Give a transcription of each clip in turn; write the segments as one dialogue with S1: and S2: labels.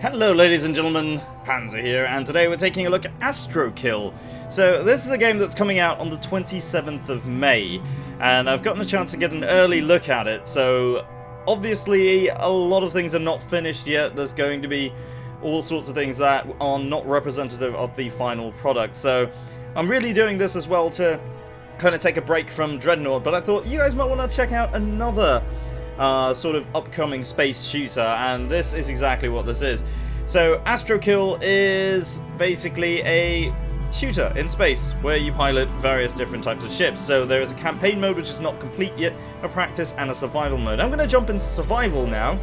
S1: Hello ladies and gentlemen, Panzer here, and today we're taking a look at Astrokill. So this is a game that's coming out on the 27th of May, and I've gotten a chance to get an early look at it, so obviously a lot of things are not finished yet. There's going to be all sorts of things that are not representative of the final product, so I'm really doing this as well to kind of take a break from Dreadnought, but I thought you guys might want to check out another sort of upcoming space shooter, and this is exactly what this is. So Astrokill is basically a shooter in space where you pilot various different types of ships. So there is a campaign mode which is not complete yet, a practice, and a survival mode. I'm going to jump into survival now,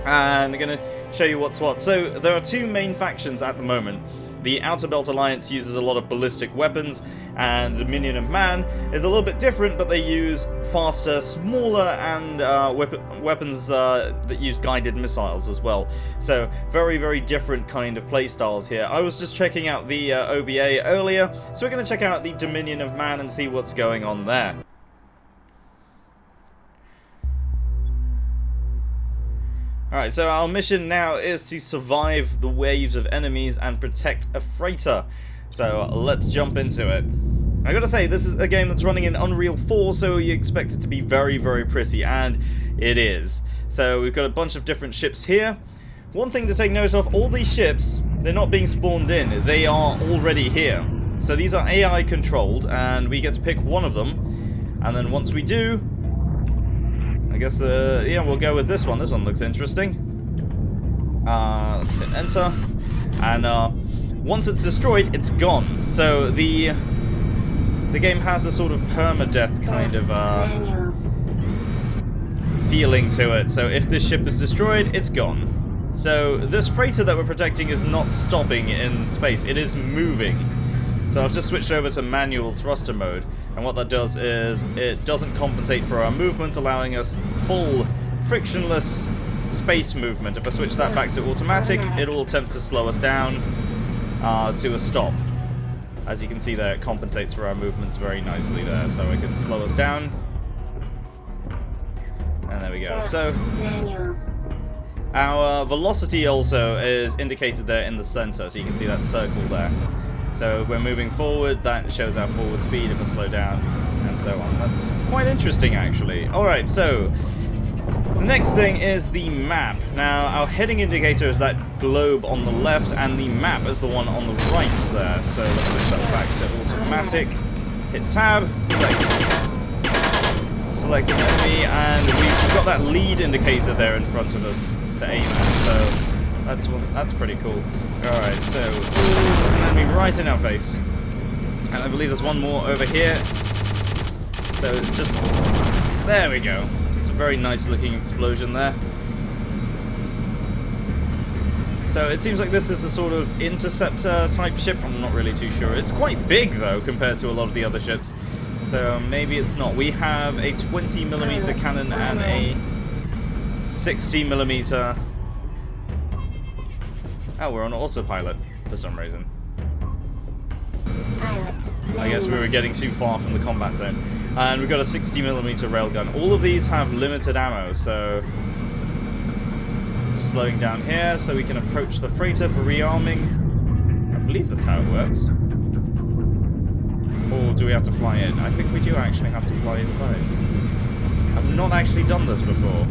S1: and I'm going to show you what's what. So there are two main factions at the moment. The Outer Belt Alliance uses a lot of ballistic weapons, and Dominion of Man is a little bit different, but they use faster, smaller, and weapons that use guided missiles as well. So very, very different kind of playstyles here. I was just checking out the OBA earlier, so we're going to check out the Dominion of Man and see what's going on there. Alright, so our mission now is to survive the waves of enemies and protect a freighter. So let's jump into it. I gotta say, this is a game that's running in Unreal 4, so you expect it to be very, very pretty, and it is. So we've got a bunch of different ships here. One thing to take note of, all these ships, they're not being spawned in, they are already here. So these are AI controlled, and we get to pick one of them, and then once we do, I guess, yeah, we'll go with this one. This one looks interesting. Let's hit enter. And once it's destroyed, it's gone. So the game has a sort of permadeath kind of feeling to it. So if this ship is destroyed, it's gone. So this freighter that we're protecting is not stopping in space. It is moving. So I've just switched over to manual thruster mode, and what that does is it doesn't compensate for our movements, allowing us full frictionless space movement. If I switch that back to automatic, it'll attempt to slow us down to a stop. As you can see there, it compensates for our movements very nicely there, so it can slow us down. And there we go. So our velocity also is indicated there in the center, so you can see that circle there. So if we're moving forward, that shows our forward speed. If we slow down, and so on. That's quite interesting, actually. Alright, so the next thing is the map. Now, our heading indicator is that globe on the left, and the map is the one on the right there. So let's switch that back to automatic. Hit tab, select an enemy, and we've got that lead indicator there in front of us to aim at. So that's pretty cool. Alright, so there's an enemy right in our face. And I believe there's one more over here. So it's just... there we go. It's a very nice looking explosion there. So it seems like this is a sort of interceptor type ship. I'm not really too sure. It's quite big though compared to a lot of the other ships. So maybe it's not. We have a 20mm cannon and a 60mm. Oh, we're on autopilot for some reason. I guess we were getting too far from the combat zone. And we've got a 60mm railgun. All of these have limited ammo, so just slowing down here so we can approach the freighter for rearming. I believe that's how it works. Or do we have to fly in? I think we do actually have to fly inside. I've not actually done this before.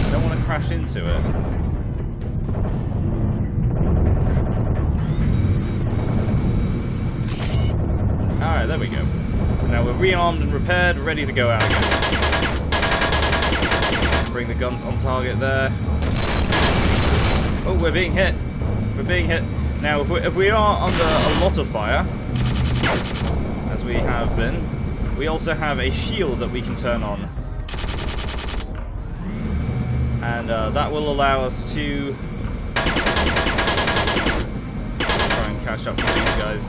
S1: I don't want to crash into it. Alright, there we go. So now we're rearmed and repaired, ready to go out again. Bring the guns on target there. Oh, we're being hit. We're being hit. Now, if we are under a lot of fire, as we have been, we also have a shield that we can turn on. And that will allow us to try and catch up with these guys.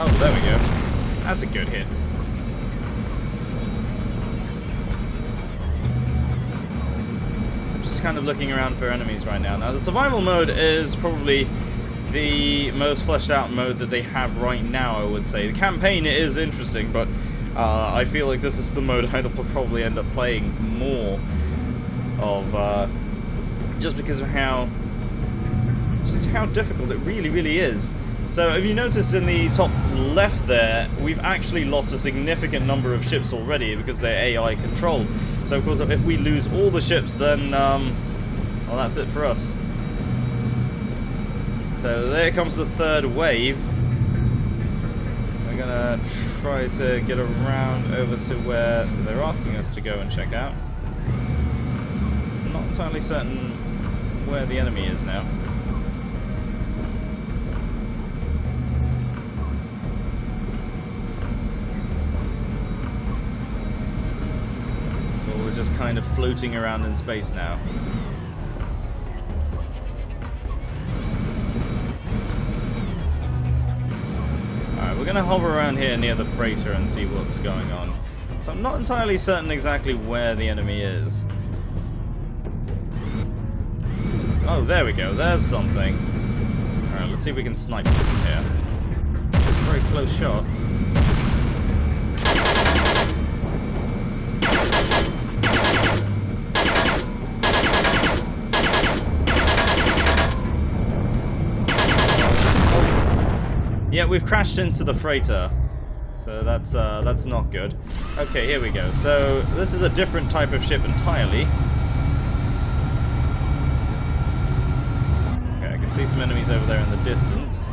S1: Oh, there we go. That's a good hit. I'm just kind of looking around for enemies right now. Now, the survival mode is probably the most fleshed out mode that they have right now, I would say. The campaign is interesting, but I feel like this is the mode I'll probably end up playing more of just because of how difficult it really is. So if you notice in the top left there, we've actually lost a significant number of ships already because they're AI controlled. So of course if we lose all the ships, then well, that's it for us. So there comes the third wave. We're gonna try to get around over to where they're asking us to go and check out. I'm not entirely certain where the enemy is now. So we're just kind of floating around in space now. We're going to hover around here near the freighter and see what's going on. So I'm not entirely certain exactly where the enemy is. Oh, there we go. There's something. Alright, let's see if we can snipe it from here. Very close shot. Yeah, we've crashed into the freighter, so that's not good. Okay, here we go. So this is a different type of ship entirely. Okay, I can see some enemies over there in the distance.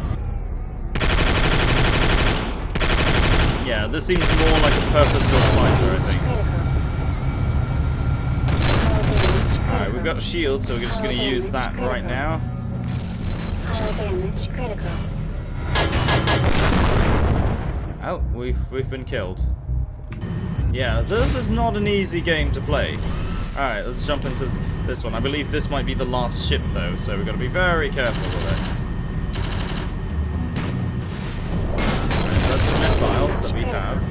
S1: Yeah, this seems more like a purpose-built fighter, I think. Alright, we've got a shield, so we're just going to use that right now. Oh, we've been killed. Yeah, this is not an easy game to play. Alright, let's jump into this one. I believe this might be the last ship though, so we've got to be very careful with it. Right, that's a missile that we have.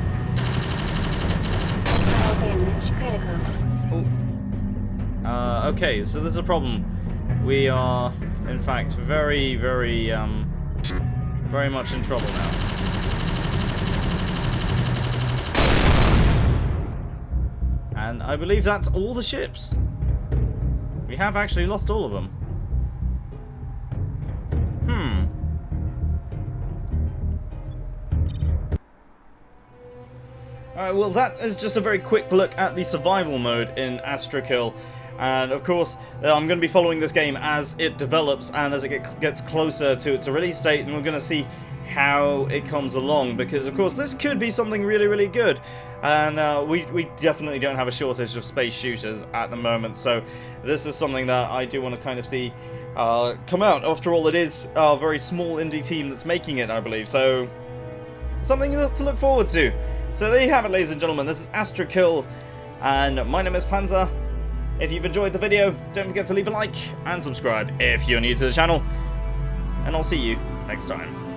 S1: Oh. Okay, so there's a problem. We are, in fact, very much in trouble now. And I believe that's all the ships. We have actually lost all of them. Alright, well that is just a very quick look at the survival mode in Astrokill. And of course, I'm going to be following this game as it develops and as it gets closer to its release date, and we're going to see how it comes along, because of course this could be something really good. And we definitely don't have a shortage of space shooters at the moment, so this is something that I do want to kind of see come out. After all, it is a very small indie team that's making it, I believe, so something to look forward to. So there you have it, ladies and gentlemen. This is Astrokill, and my name is Panzer. If you've enjoyed the video, don't forget to leave a like and subscribe if you're new to the channel, and I'll see you next time.